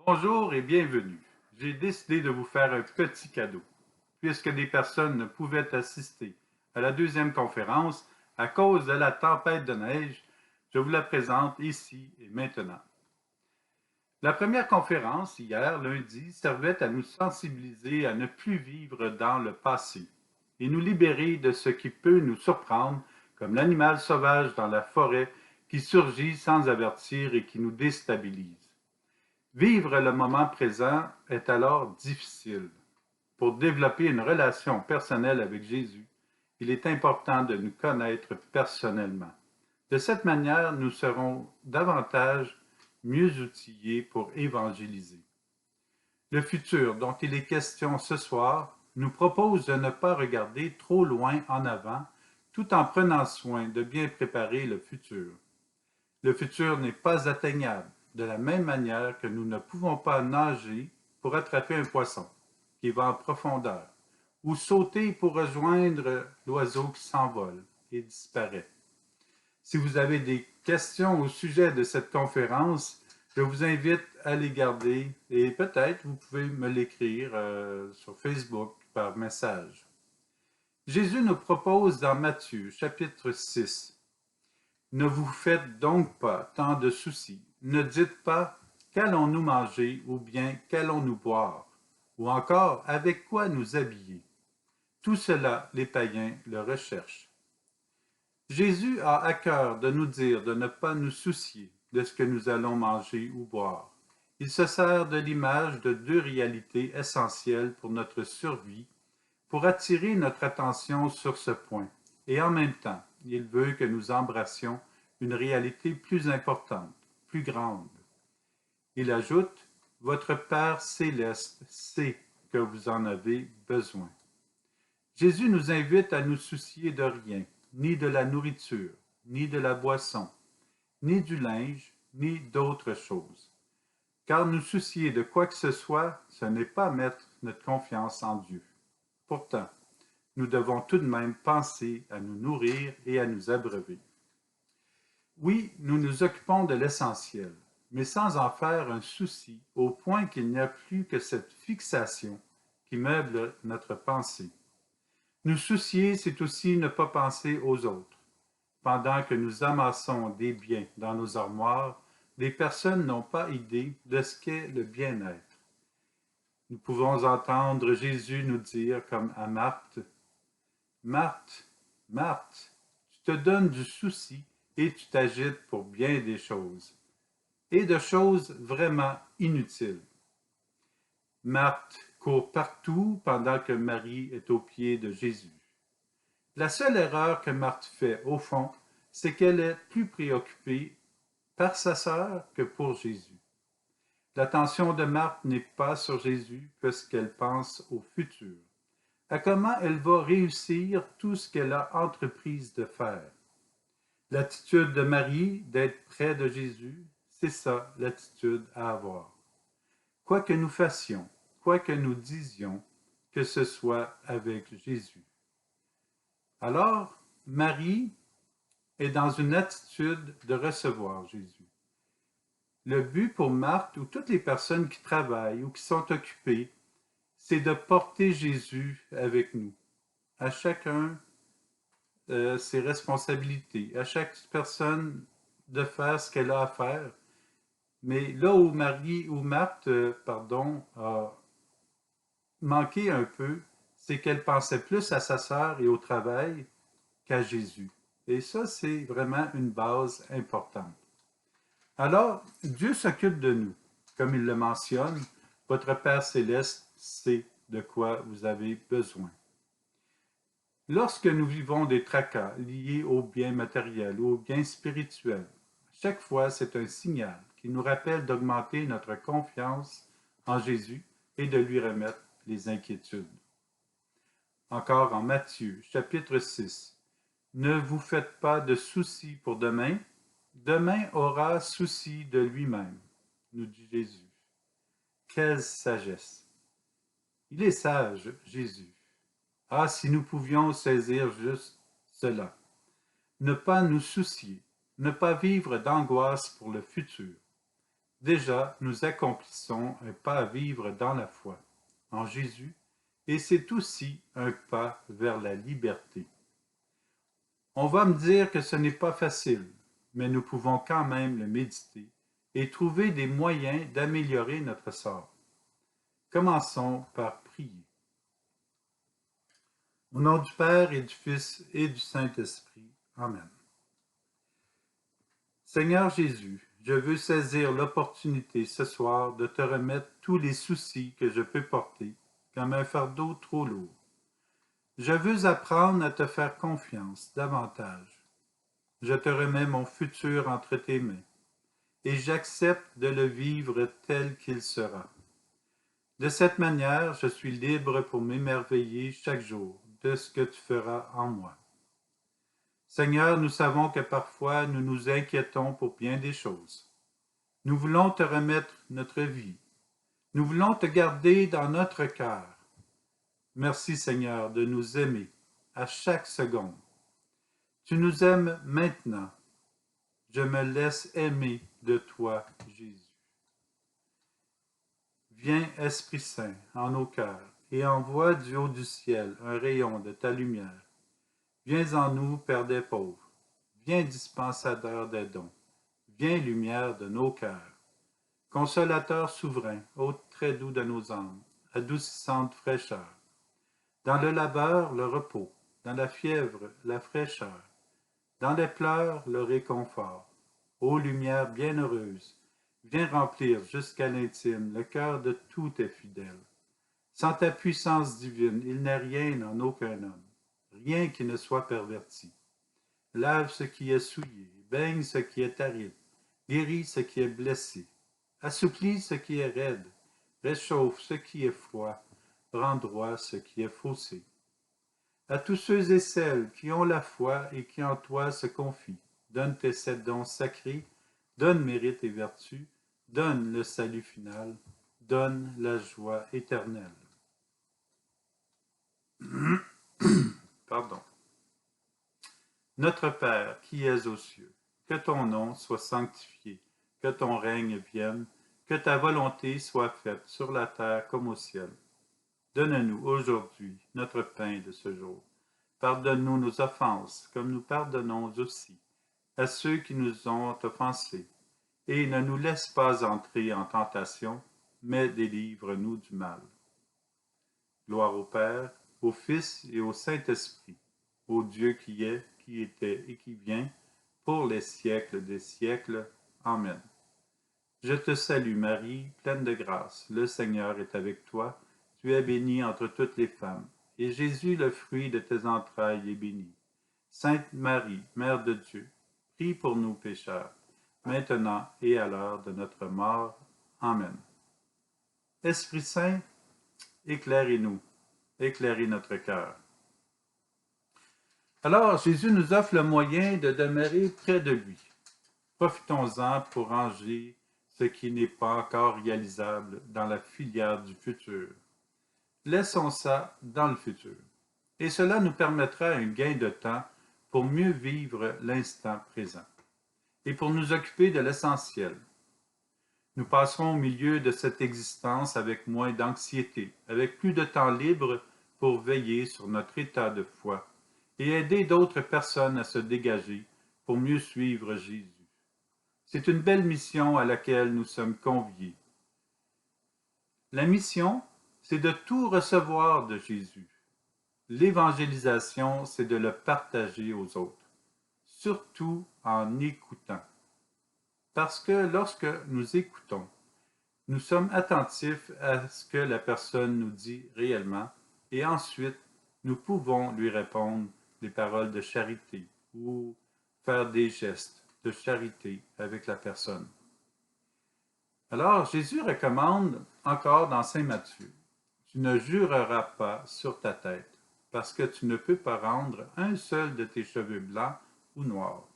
Bonjour et bienvenue. J'ai décidé de vous faire un petit cadeau. Puisque des personnes ne pouvaient assister à la deuxième conférence à cause de la tempête de neige, je vous la présente ici et maintenant. La première conférence, hier, lundi, servait à nous sensibiliser à ne plus vivre dans le passé et nous libérer de ce qui peut nous surprendre, comme l'animal sauvage dans la forêt qui surgit sans avertir et qui nous déstabilise. Vivre le moment présent est alors difficile. Pour développer une relation personnelle avec Jésus, il est important de nous connaître personnellement. De cette manière, nous serons davantage mieux outillés pour évangéliser. Le futur dont il est question ce soir nous propose de ne pas regarder trop loin en avant, tout en prenant soin de bien préparer le futur. Le futur n'est pas atteignable, de la même manière que nous ne pouvons pas nager pour attraper un poisson qui va en profondeur, ou sauter pour rejoindre l'oiseau qui s'envole et disparaît. Si vous avez des questions au sujet de cette conférence, je vous invite à les garder et peut-être vous pouvez me l'écrire sur Facebook par message. Jésus nous propose dans Matthieu chapitre 6. Ne vous faites donc pas tant de soucis. Ne dites pas qu'allons-nous manger ou bien qu'allons-nous boire, ou encore avec quoi nous habiller. Tout cela, les païens le recherchent. Jésus a à cœur de nous dire de ne pas nous soucier de ce que nous allons manger ou boire. Il se sert de l'image de deux réalités essentielles pour notre survie, pour attirer notre attention sur ce point. Et en même temps, il veut que nous embrassions une réalité plus importante, plus grande. Il ajoute, votre Père céleste sait que vous en avez besoin. Jésus nous invite à nous soucier de rien, ni de la nourriture, ni de la boisson, ni du linge, ni d'autres choses. Car nous soucier de quoi que ce soit, ce n'est pas mettre notre confiance en Dieu. Pourtant, nous devons tout de même penser à nous nourrir et à nous abreuver. Oui, nous nous occupons de l'essentiel, mais sans en faire un souci au point qu'il n'y a plus que cette fixation qui meuble notre pensée. Nous soucier, c'est aussi ne pas penser aux autres. Pendant que nous amassons des biens dans nos armoires, les personnes n'ont pas idée de ce qu'est le bien-être. Nous pouvons entendre Jésus nous dire, comme à Marthe, Marthe, Marthe, tu te donnes du souci et tu t'agites pour bien des choses, et de choses vraiment inutiles. Marthe court partout pendant que Marie est aux pieds de Jésus. La seule erreur que Marthe fait, au fond, c'est qu'elle est plus préoccupée par sa sœur que pour Jésus. L'attention de Marthe n'est pas sur Jésus puisqu'elle pense au futur, à comment elle va réussir tout ce qu'elle a entreprise de faire. L'attitude de Marie d'être près de Jésus, c'est ça l'attitude à avoir. Quoi que nous fassions, quoi que nous disions, que ce soit avec Jésus. Alors, Marie est dans une attitude de recevoir Jésus. Le but pour Marthe ou toutes les personnes qui travaillent ou qui sont occupées, c'est de porter Jésus avec nous. À chacun ses responsabilités, à chaque personne de faire ce qu'elle a à faire. Mais là où Marthe, a manqué un peu, c'est qu'elle pensait plus à sa sœur et au travail qu'à Jésus. Et ça, c'est vraiment une base importante. Alors, Dieu s'occupe de nous. Comme il le mentionne, votre Père céleste sait de quoi vous avez besoin. Lorsque nous vivons des tracas liés aux biens matériels ou aux biens spirituels, chaque fois c'est un signal qui nous rappelle d'augmenter notre confiance en Jésus et de lui remettre les inquiétudes. Encore en Matthieu, chapitre 6. Ne vous faites pas de soucis pour demain, demain aura souci de lui-même, nous dit Jésus. Quelle sagesse! Il est sage, Jésus. Ah, si nous pouvions saisir juste cela. Ne pas nous soucier, ne pas vivre d'angoisse pour le futur. déjà nous accomplissons un pas à vivre dans la foi en Jésus, et c'est aussi un pas vers la liberté. On va me dire que ce n'est pas facile, mais nous pouvons quand même le méditer et trouver des moyens d'améliorer notre sort. Commençons par prier. Au nom du Père et du Fils et du Saint-Esprit. Amen. Seigneur Jésus, je veux saisir l'opportunité ce soir de te remettre tous les soucis que je peux porter, comme un fardeau trop lourd. Je veux apprendre à te faire confiance davantage. Je te remets mon futur entre tes mains, et j'accepte de le vivre tel qu'il sera. De cette manière, je suis libre pour m'émerveiller chaque jour de ce que tu feras en moi. Seigneur, nous savons que parfois nous nous inquiétons pour bien des choses. Nous voulons te remettre notre vie. Nous voulons te garder dans notre cœur. Merci Seigneur de nous aimer à chaque seconde. Tu nous aimes maintenant. Je me laisse aimer de toi, Jésus. Viens, Esprit Saint, en nos cœurs, et envoie du haut du ciel un rayon de ta lumière. Viens en nous, Père des pauvres. Viens, dispensateur des dons. Viens, lumière de nos cœurs. Consolateur souverain, hôte très doux de nos âmes, adoucissante fraîcheur. Dans le labeur, le repos. Dans la fièvre, la fraîcheur. Dans les pleurs, le réconfort. Ô lumière bienheureuse, viens remplir jusqu'à l'intime le cœur de tous tes fidèles. Sans ta puissance divine, il n'est rien en aucun homme, rien qui ne soit perverti. Lave ce qui est souillé, baigne ce qui est aride, guéris ce qui est blessé, assouplis ce qui est raide, réchauffe ce qui est froid, rend droit ce qui est faussé. À tous ceux et celles qui ont la foi et qui en toi se confient, donne tes 7 dons sacrés, donne mérite et vertu, donne le salut final, donne la joie éternelle. Pardon. Notre Père qui es aux cieux, que ton nom soit sanctifié, que ton règne vienne, que ta volonté soit faite sur la terre comme au ciel. Donne-nous aujourd'hui notre pain de ce jour. Pardonne-nous nos offenses, comme nous pardonnons aussi à ceux qui nous ont offensés. Et ne nous laisse pas entrer en tentation, mais délivre-nous du mal. Gloire au Père, au Fils et au Saint-Esprit, au Dieu qui est, qui était et qui vient, pour les siècles des siècles. Amen. Je te salue Marie, pleine de grâce, le Seigneur est avec toi. Tu es bénie entre toutes les femmes, et Jésus, le fruit de tes entrailles, est béni. Sainte Marie, Mère de Dieu, prie pour nous pécheurs, maintenant et à l'heure de notre mort. Amen. Esprit Saint, éclairez-nous, éclairez notre cœur. Alors, Jésus nous offre le moyen de demeurer près de lui. Profitons-en pour ranger ce qui n'est pas encore réalisable dans la filière du futur. Laissons ça dans le futur. Et cela nous permettra un gain de temps pour mieux vivre l'instant présent et pour nous occuper de l'essentiel. Nous passerons au milieu de cette existence avec moins d'anxiété, avec plus de temps libre pour veiller sur notre état de foi et aider d'autres personnes à se dégager pour mieux suivre Jésus. C'est une belle mission à laquelle nous sommes conviés. La mission, c'est de tout recevoir de Jésus. L'évangélisation, c'est de le partager aux autres, surtout en écoutant. Parce que lorsque nous écoutons, nous sommes attentifs à ce que la personne nous dit réellement et ensuite nous pouvons lui répondre des paroles de charité ou faire des gestes de charité avec la personne. Alors Jésus recommande encore dans Saint Matthieu, tu ne jureras pas sur ta tête parce que tu ne peux pas rendre un seul de tes cheveux blancs ou noirs.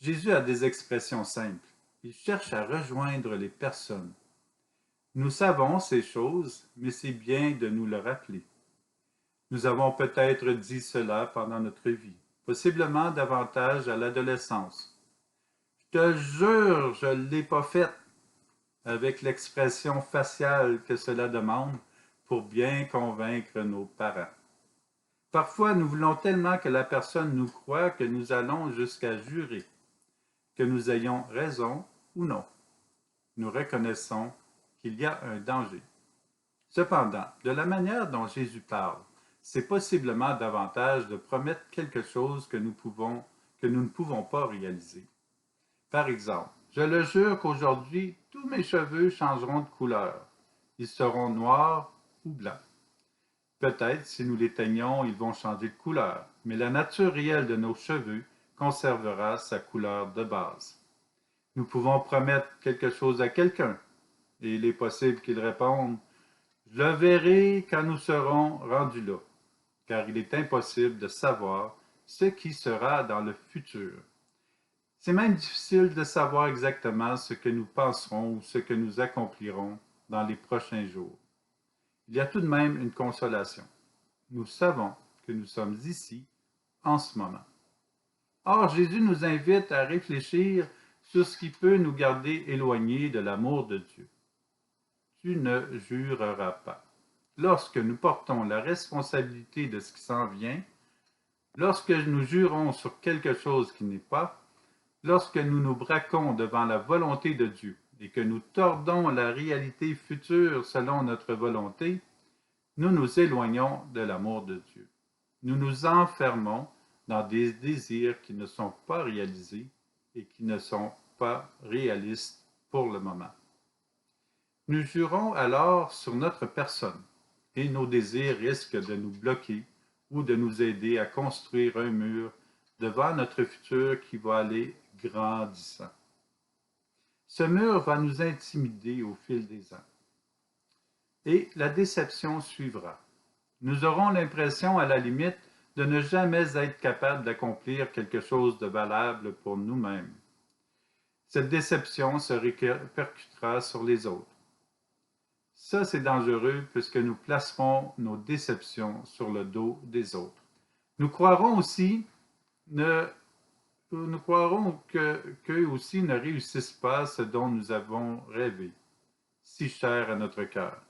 Jésus a des expressions simples. Il cherche à rejoindre les personnes. Nous savons ces choses, mais c'est bien de nous le rappeler. Nous avons peut-être dit cela pendant notre vie, possiblement davantage à l'adolescence. Je te jure, je ne l'ai pas fait. avec l'expression faciale que cela demande pour bien convaincre nos parents. Parfois, nous voulons tellement que la personne nous croie que nous allons jusqu'à jurer, que nous ayons raison ou non. Nous reconnaissons qu'il y a un danger. Cependant, de la manière dont Jésus parle, c'est possiblement davantage de promettre quelque chose que nous ne pouvons pas réaliser. Par exemple, je le jure qu'aujourd'hui, tous mes cheveux changeront de couleur. Ils seront noirs ou blancs. Peut-être, si nous les teignons, ils vont changer de couleur, mais la nature réelle de nos cheveux conservera sa couleur de base. Nous pouvons promettre quelque chose à quelqu'un, et il est possible qu'il réponde « Je le verrai quand nous serons rendus là », car il est impossible de savoir ce qui sera dans le futur. C'est même difficile de savoir exactement ce que nous penserons ou ce que nous accomplirons dans les prochains jours. Il y a tout de même une consolation. Nous savons que nous sommes ici en ce moment. Or, Jésus nous invite à réfléchir sur ce qui peut nous garder éloignés de l'amour de Dieu. Tu ne jureras pas. Lorsque nous portons la responsabilité de ce qui s'en vient, lorsque nous jurons sur quelque chose qui n'est pas, lorsque nous nous braquons devant la volonté de Dieu et que nous tordons la réalité future selon notre volonté, nous nous éloignons de l'amour de Dieu. Nous nous enfermons dans des désirs qui ne sont pas réalisés et qui ne sont pas réalistes pour le moment. Nous jurons alors sur notre personne et nos désirs risquent de nous bloquer ou de nous aider à construire un mur devant notre futur qui va aller grandissant. Ce mur va nous intimider au fil des ans. Et la déception suivra. Nous aurons l'impression, à la limite, de ne jamais être capables d'accomplir quelque chose de valable pour nous-mêmes. Cette déception se répercutera sur les autres. Ça, c'est dangereux puisque nous placerons nos déceptions sur le dos des autres. Nous croirons aussi qu'eux aussi ne réussissent pas ce dont nous avons rêvé, si cher à notre cœur.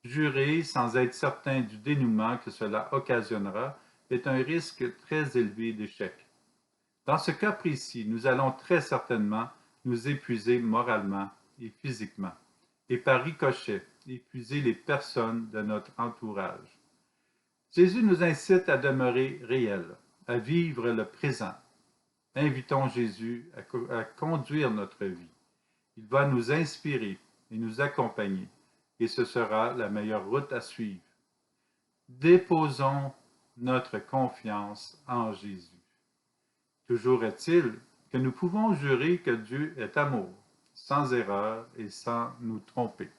Jurer sans être certain du dénouement que cela occasionnera est un risque très élevé d'échec. Dans ce cas précis, nous allons très certainement nous épuiser moralement et physiquement, et par ricochet, épuiser les personnes de notre entourage. Jésus nous incite à demeurer réels, à vivre le présent. Invitons Jésus à conduire notre vie. Il va nous inspirer et nous accompagner, et ce sera la meilleure route à suivre. Déposons notre confiance en Jésus. Toujours est-il que nous pouvons jurer que Dieu est amour, sans erreur et sans nous tromper.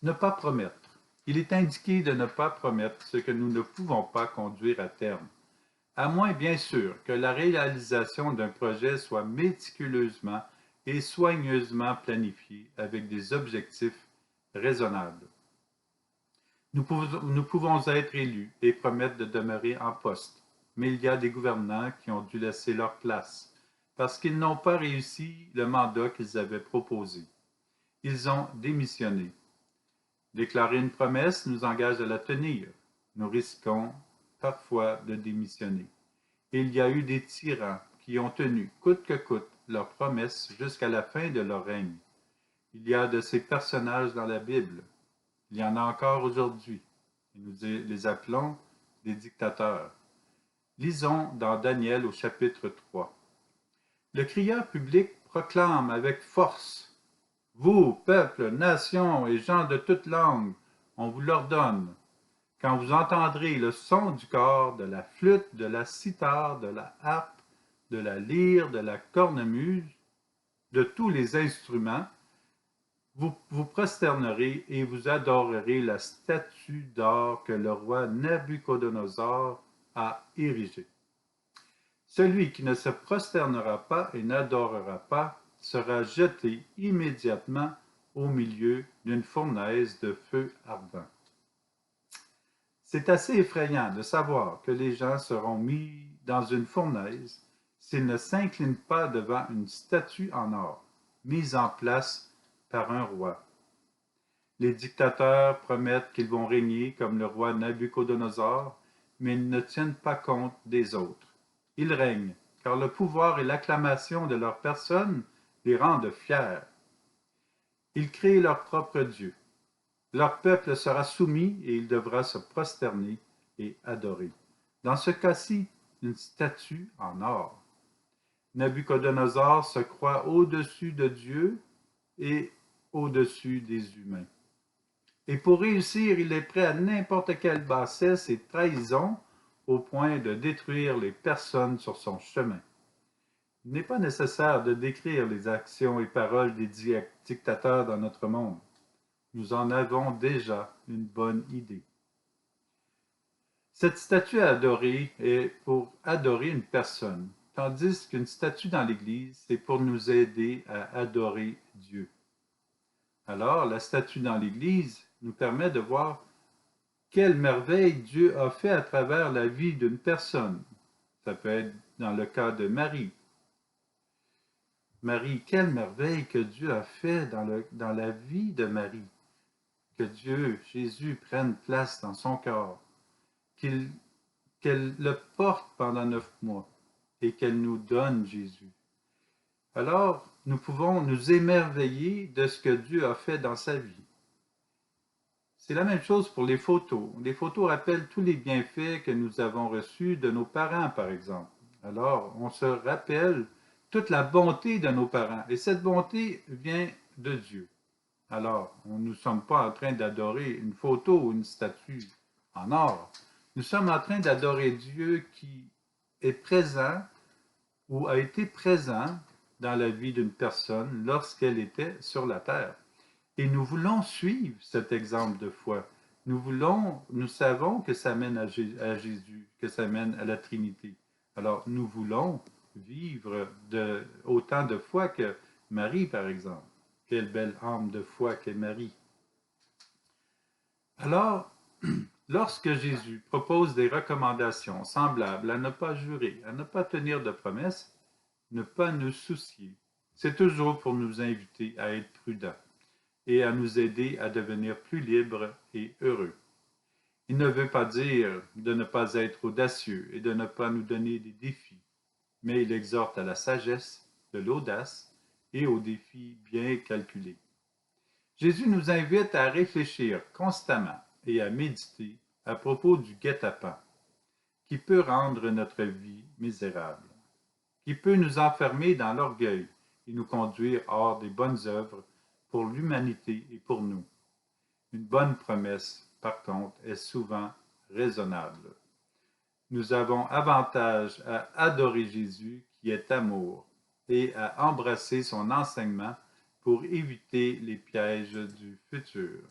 Ne pas promettre. Il est indiqué de ne pas promettre ce que nous ne pouvons pas conduire à terme, à moins bien sûr que la réalisation d'un projet soit méticuleusement et soigneusement planifiée avec des objectifs raisonnables. Nous pouvons être élus et promettre de demeurer en poste, mais il y a des gouvernants qui ont dû laisser leur place parce qu'ils n'ont pas réussi le mandat qu'ils avaient proposé. Ils ont démissionné. Déclarer une promesse nous engage à la tenir. Nous risquons parfois de démissionner. Et il y a eu des tyrans qui ont tenu, coûte que coûte, leurs promesses jusqu'à la fin de leur règne. Il y a de ces personnages dans la Bible. Il y en a encore aujourd'hui. Et nous les appelons des dictateurs. Lisons dans Daniel au chapitre 3. Le crieur public proclame avec force: Vous, peuple, nations et gens de toute langue, on vous l'ordonne. Quand vous entendrez le son du cor, de la flûte, de la cithare, de la harpe, de la lyre, de la cornemuse, de tous les instruments, vous vous prosternerez et vous adorerez la statue d'or que le roi Nabuchodonosor a érigée. Celui qui ne se prosternera pas et n'adorera pas sera jeté immédiatement au milieu d'une fournaise de feu ardent. C'est assez effrayant de savoir que les gens seront mis dans une fournaise s'il ne s'incline pas devant une statue en or, mise en place par un roi. Les dictateurs promettent qu'ils vont régner comme le roi Nabuchodonosor, mais ils ne tiennent pas compte des autres. Ils règnent, car le pouvoir et l'acclamation de leur personne les rendent fiers. Ils créent leur propre Dieu. Leur peuple sera soumis et il devra se prosterner et adorer. Dans ce cas-ci, une statue en or. Nabuchodonosor se croit au-dessus de Dieu et au-dessus des humains. Et pour réussir, il est prêt à n'importe quelle bassesse et trahison au point de détruire les personnes sur son chemin. Il n'est pas nécessaire de décrire les actions et paroles des dictateurs dans notre monde. Nous en avons déjà une bonne idée. Cette statue à adorer est pour adorer une personne, tandis qu'une statue dans l'Église, c'est pour nous aider à adorer Dieu. Alors, la statue dans l'Église nous permet de voir quelle merveille Dieu a fait à travers la vie d'une personne. Ça peut être dans le cas de Marie. Marie, quelle merveille que Dieu a fait dans la vie de Marie. Que Dieu, Jésus, prenne place dans son corps. Qu'elle le porte pendant 9 mois et qu'elle nous donne Jésus. Alors, nous pouvons nous émerveiller de ce que Dieu a fait dans sa vie. C'est la même chose pour les photos. Les photos rappellent tous les bienfaits que nous avons reçus de nos parents, par exemple. Alors, on se rappelle toute la bonté de nos parents. Et cette bonté vient de Dieu. Alors, nous ne sommes pas en train d'adorer une photo ou une statue en or. Nous sommes en train d'adorer Dieu qui est présent ou a été présent dans la vie d'une personne lorsqu'elle était sur la terre. Et nous voulons suivre cet exemple de foi. Nous savons que ça mène à Jésus, que ça mène à la Trinité. Alors, nous voulons vivre autant de foi que Marie, par exemple. Quelle belle âme de foi qu'est Marie. Alors, lorsque Jésus propose des recommandations semblables à ne pas jurer, à ne pas tenir de promesses, ne pas nous soucier, c'est toujours pour nous inviter à être prudents et à nous aider à devenir plus libres et heureux. Il ne veut pas dire de ne pas être audacieux et de ne pas nous donner des défis, mais il exhorte à la sagesse, de l'audace et aux défis bien calculés. Jésus nous invite à réfléchir constamment et à méditer à propos du guet-apens, qui peut rendre notre vie misérable, qui peut nous enfermer dans l'orgueil et nous conduire hors des bonnes œuvres pour l'humanité et pour nous. Une bonne promesse, par contre, est souvent raisonnable. Nous avons avantage à adorer Jésus qui est amour et à embrasser son enseignement pour éviter les pièges du futur.